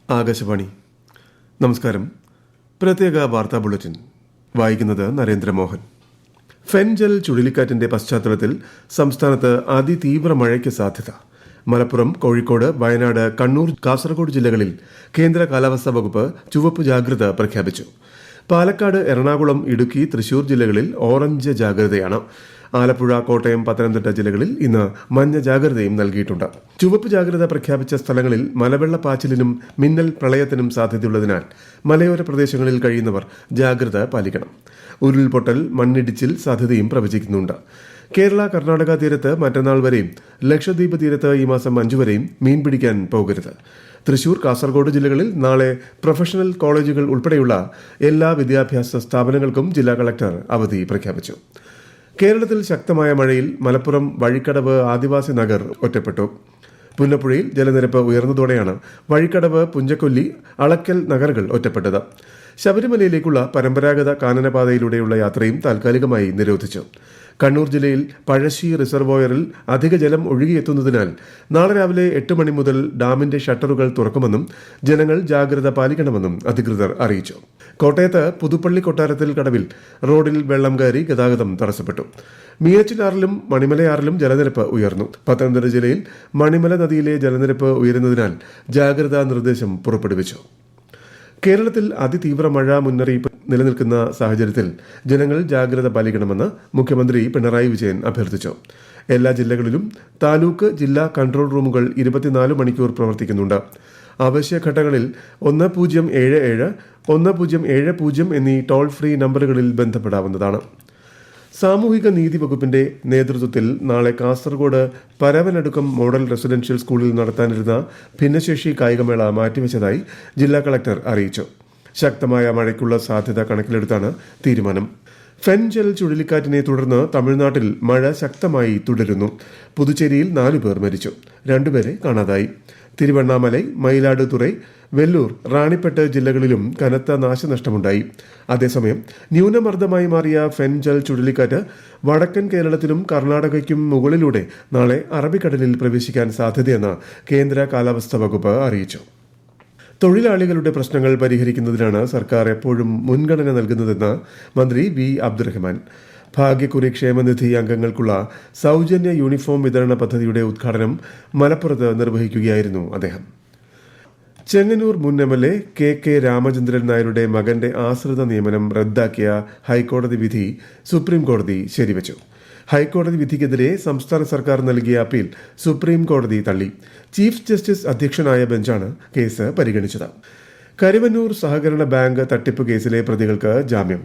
ആകാശവാണി. നമസ്കാരം. പ്രത്യേക വാർത്താ ബുള്ളറ്റിൻ വായിക്കുന്നത് നരേന്ദ്രമോഹൻ. ഫെൻജൽ ചുഴലിക്കാറ്റിന്റെ പശ്ചാത്തലത്തിൽ സംസ്ഥാനത്ത് അതിതീവ്ര മഴയ്ക്ക് സാധ്യത. മലപ്പുറം, കോഴിക്കോട്, വയനാട്, കണ്ണൂർ, കാസർഗോഡ് ജില്ലകളിൽ കേന്ദ്ര കാലാവസ്ഥാ വകുപ്പ് ചുവപ്പ് ജാഗ്രത പ്രഖ്യാപിച്ചു. പാലക്കാട്, എറണാകുളം, ഇടുക്കി, തൃശൂർ ജില്ലകളിൽ ഓറഞ്ച് ജാഗ്രതയാണ്. ആലപ്പുഴ, കോട്ടയം, പത്തനംതിട്ട ജില്ലകളിൽ ഇന്ന് മഞ്ഞ ജാഗ്രതയും നൽകിയിട്ടുണ്ട്. ചുവപ്പ് ജാഗ്രത പ്രഖ്യാപിച്ച സ്ഥലങ്ങളിൽ മലവെള്ളപ്പാച്ചിലിനും മിന്നൽ പ്രളയത്തിനും സാധ്യതയുള്ളതിനാൽ മലയോര പ്രദേശങ്ങളിൽ കഴിയുന്നവർ ജാഗ്രത പാലിക്കണം. ഉരുൾപൊട്ടൽ, മണ്ണിടിച്ചിൽ സാധ്യതയും പ്രവചിക്കുന്നുണ്ട്. കേരള, കർണാടക തീരത്ത് മറ്റന്നാൾ വരെയും ലക്ഷദ്വീപ് തീരത്ത് ഈ മാസം 5 വരെയും മീൻ പിടിക്കാൻ പോകരുത്. തൃശൂർ, കാസർഗോഡ് ജില്ലകളിൽ നാളെ പ്രൊഫഷണൽ കോളേജുകൾ ഉൾപ്പെടെയുള്ള എല്ലാ വിദ്യാഭ്യാസ സ്ഥാപനങ്ങൾക്കും ജില്ലാ കളക്ടർ അവധി പ്രഖ്യാപിച്ചു. കേരളത്തിൽ ശക്തമായ മഴയിൽ മലപ്പുറം വഴിക്കടവ് ആദിവാസി നഗർ ഒറ്റപ്പെട്ടു. പുന്നപ്പുഴയിൽ ജലനിരപ്പ് ഉയർന്നതോടെയാണ് വഴിക്കടവ്, പുഞ്ചക്കൊല്ലി, അളക്കൽ നഗറുകൾ ഒറ്റപ്പെട്ടത്. ശബരിമലയിലേക്കുള്ള പരമ്പരാഗത കാനനപാതയിലൂടെയുള്ള യാത്രയും താൽക്കാലികമായി നിരോധിച്ചു. കണ്ണൂർ ജില്ലയിൽ പഴശ്ശി റിസർവോയറിൽ അധിക ജലം ഒഴുകിയെത്തുന്നതിനാൽ നാളെ രാവിലെ 8 മണി മുതൽ ഡാമിന്റെ ഷട്ടറുകൾ തുറക്കുമെന്നും ജനങ്ങൾ ജാഗ്രത പാലിക്കണമെന്നും അധികൃതർ അറിയിച്ചു. കോട്ടയത്ത് പുതുപ്പള്ളി കൊട്ടാരത്തിൽ കടവിൽ റോഡിൽ വെള്ളം കയറി ഗതാഗതം തടസ്സപ്പെട്ടു. മീനച്ചിലാറിലും മണിമലയാറിലും ജലനിരപ്പ് ഉയർന്നു. പത്തനംതിട്ട ജില്ലയിൽ മണിമല നദിയിലെ ജലനിരപ്പ് ഉയരുന്നതിനാൽ ജാഗ്രതാ നിർദ്ദേശം പുറപ്പെടുവിച്ചു. കേരളത്തിൽ അതിതീവ്ര മഴ മുന്നറിയിപ്പ് നിലനിൽക്കുന്ന സാഹചര്യത്തിൽ ജനങ്ങൾ ജാഗ്രത പാലിക്കണമെന്ന് മുഖ്യമന്ത്രി പിണറായി വിജയൻ അഭ്യർത്ഥിച്ചു. എല്ലാ ജില്ലകളിലും താലൂക്ക്, ജില്ലാ കൺട്രോൾ റൂമുകൾ 24 മണിക്കൂർ പ്രവർത്തിക്കുന്നുണ്ട്. അവശ്യഘട്ടങ്ങളിൽ 1077, 1070 എന്നീ ടോൾ ഫ്രീ നമ്പറുകളിൽ ബന്ധപ്പെടാവുന്നതാണ്. സാമൂഹിക നീതി വകുപ്പിന്റെ നേതൃത്വത്തിൽ നാളെ കാസർഗോഡ് പരവനടുക്കം മോഡൽ റെസിഡൻഷ്യൽ സ്കൂളിൽ നടത്താനിരുന്ന ഭിന്നശേഷി കായികമേള മാറ്റിവെച്ചതായി ജില്ലാ കളക്ടർ അറിയിച്ചു. ശക്തമായ മഴയ്ക്കുള്ള സാധ്യത കണക്കിലെടുത്താണ് തീരുമാനം. ഫെൻജൽ ചുഴലിക്കാറ്റിനെ തുടർന്ന് തമിഴ്നാട്ടിൽ മഴ ശക്തമായി തുടരുന്നു. പുതുച്ചേരിയിൽ 4 പേർ മരിച്ചു, 2 പേരെ കാണാതായി. തിരുവണ്ണാമലൈ, മയിലാടുതുറൈ, വെല്ലൂർ, റാണിപ്പെട്ട് ജില്ലകളിലും കനത്ത നാശനഷ്ടമുണ്ടായി. അതേസമയം ന്യൂനമർദ്ദമായി മാറിയ ഫെൻജൽ ചുഴലിക്കാറ്റ് വടക്കൻ കേരളത്തിലും കർണാടകയ്ക്കും മുകളിലൂടെ നാളെ അറബിക്കടലിൽ പ്രവേശിക്കാൻ സാധ്യതയെന്ന് കേന്ദ്ര കാലാവസ്ഥാ വകുപ്പ് അറിയിച്ചു. തൊഴിലാളികളുടെ പ്രശ്നങ്ങൾ പരിഹരിക്കുന്നതിനാണ് സർക്കാർ എപ്പോഴും മുൻഗണന നൽകുന്നതെന്ന് മന്ത്രി വി അബ്ദുറഹ്മാൻ. ഭാഗ്യക്കുറി ക്ഷേമനിധി അംഗങ്ങൾക്കുള്ള സൗജന്യ യൂണിഫോം വിതരണ പദ്ധതിയുടെ ഉദ്ഘാടനം മലപ്പുറത്ത് നിർവഹിക്കുകയായിരുന്നു അദ്ദേഹം. ചെങ്ങന്നൂർ മുൻ MLA കെ രാമചന്ദ്രൻ നായരുടെ മകന്റെ ആശ്രിത നിയമനം റദ്ദാക്കിയ ഹൈക്കോടതി വിധി സുപ്രീം കോടതി ശരിവച്ചു. ഹൈക്കോടതി വിധിക്കെതിരെ സംസ്ഥാന സർക്കാർ നൽകിയ അപ്പീൽ സുപ്രീം കോടതി തള്ളി. ചീഫ് ജസ്റ്റിസ് അധ്യക്ഷനായ ബെഞ്ചാണ് കേസ് പരിഗണിച്ചത്. കരുവന്നൂർ സഹകരണ ബാങ്ക് തട്ടിപ്പ് കേസിലെ പ്രതികൾക്ക് ജാമ്യം.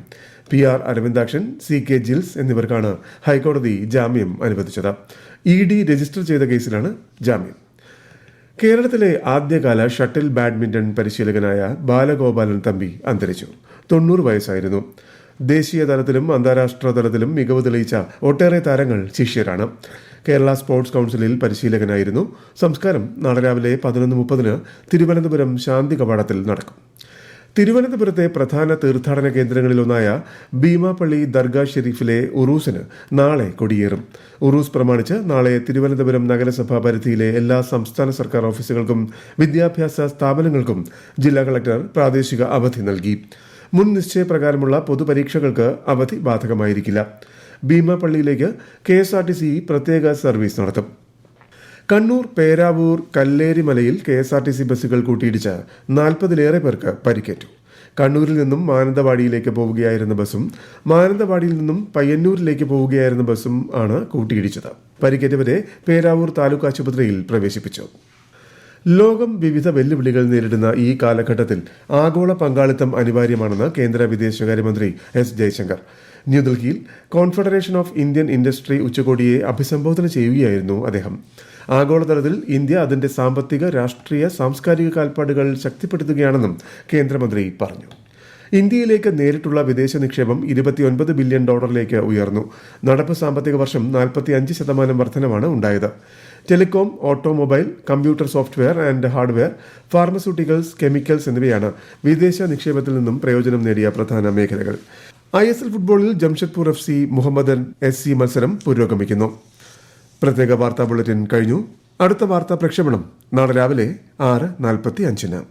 PR അരവിന്ദാക്ഷൻ, CK ജിൽസ് എന്നിവർക്കാണ് ഹൈക്കോടതി ജാമ്യം അനുവദിച്ചത്. ED രജിസ്റ്റർ ചെയ്ത കേസിലാണ് ജാമ്യം. കേരളത്തിലെ ആദ്യകാല ഷട്ടിൽ ബാഡ്മിന്റൺ പരിശീലകനായ ബാലഗോപാലൻ തമ്പി അന്തരിച്ചു. 90 വയസ്സായിരുന്നു. ദേശീയ തലത്തിലും അന്താരാഷ്ട്ര തലത്തിലും മികവ് തെളിയിച്ച ഒട്ടേറെ താരങ്ങൾ ശിഷ്യരാണ്. കേരള സ്പോർട്സ് കൌൺസിലിൽ പരിശീലകനായിരുന്നു. സംസ്കാരം നാളെ രാവിലെ 11:30 തിരുവനന്തപുരം ശാന്തി കവാടത്തിൽ നടക്കും. തിരുവനന്തപുരത്തെ പ്രധാന തീർത്ഥാടന കേന്ദ്രങ്ങളിലൊന്നായ ഭീമാപള്ളി ദർഗാ ഷെരീഫിലെ ഉറൂസിന് നാളെ കൊടിയേറും. ഉറൂസ് പ്രമാണിച്ച് നാളെ തിരുവനന്തപുരം നഗരസഭാ പരിധിയിലെ എല്ലാ സംസ്ഥാന സർക്കാർ ഓഫീസുകൾക്കും വിദ്യാഭ്യാസ സ്ഥാപനങ്ങൾക്കും ജില്ലാ കളക്ടർ പ്രാദേശിക അവധി നൽകി. മുൻ നിശ്ചയപ്രകാരമുള്ള പൊതുപരീക്ഷകൾക്ക് അവധി ബാധകമായിരിക്കില്ല. ഭീമാപള്ളിയിലേക്ക് KSRTC പ്രത്യേക സർവീസ് നടത്തും. കണ്ണൂർ പേരാവൂർ കല്ലേരിമലയിൽ KSRTC ബസ്സുകൾ കൂട്ടിയിടിച്ച് 40-ലേറെ പേർക്ക് പരിക്കേറ്റു. കണ്ണൂരിൽ നിന്നും മാനന്തവാടിയിലേക്ക് പോവുകയായിരുന്ന ബസ്സും മാനന്തവാടിയിൽ നിന്നും പയ്യന്നൂരിലേക്ക് പോവുകയായിരുന്ന ബസ്സും ആണ് കൂട്ടിയിടിച്ചത്. പരിക്കേറ്റവരെ പേരാവൂർ താലൂക്ക് ആശുപത്രിയിൽ പ്രവേശിപ്പിച്ചു. ലോകം വിവിധ വെല്ലുവിളികൾ നേരിടുന്ന ഈ കാലഘട്ടത്തിൽ ആഗോള പങ്കാളിത്തം അനിവാര്യമാണെന്ന് കേന്ദ്ര വിദേശകാര്യമന്ത്രി S ജയശങ്കർ. ന്യൂഡൽഹിയിൽ കോൺഫെഡറേഷൻ ഓഫ് ഇന്ത്യൻ ഇൻഡസ്ട്രി ഉച്ചകോടിയെ അഭിസംബോധന ചെയ്യുകയായിരുന്നു അദ്ദേഹം. ആഗോളതലത്തിൽ ഇന്ത്യ അതിന്റെ സാമ്പത്തിക, രാഷ്ട്രീയ, സാംസ്കാരിക കാൽപ്പാടുകൾ ശക്തിപ്പെടുത്തുകയാണെന്നും കേന്ദ്രമന്ത്രി പറഞ്ഞു. ഇന്ത്യയിലേക്ക് നേരിട്ടുള്ള വിദേശ നിക്ഷേപം $29 ബില്യൺ ഉയർന്നു. നടപ്പ് സാമ്പത്തിക വർഷം 45% വർധനമാണ് ഉണ്ടായത്. Telecom, automobile, computer software and hardware, pharmaceuticals, chemicals എന്നിവയാണ് വിദേശ നിക്ഷേപത്തിൽ നിന്നും പ്രയോജനം നേടിയ പ്രധാന മേഖലകൾ. ISL ഫുട്ബോളിൽ ജംഷഡ്പൂർ FC മുഹമ്മദൻ SC മത്സരം പുരോഗമിക്കുന്നു. പ്രത്യേക വാർത്താ ബുള്ളറ്റിൻ കഴിഞ്ഞു. അടുത്ത വാർത്താ പ്രക്ഷേപണം നാളെ രാവിലെ 6:45.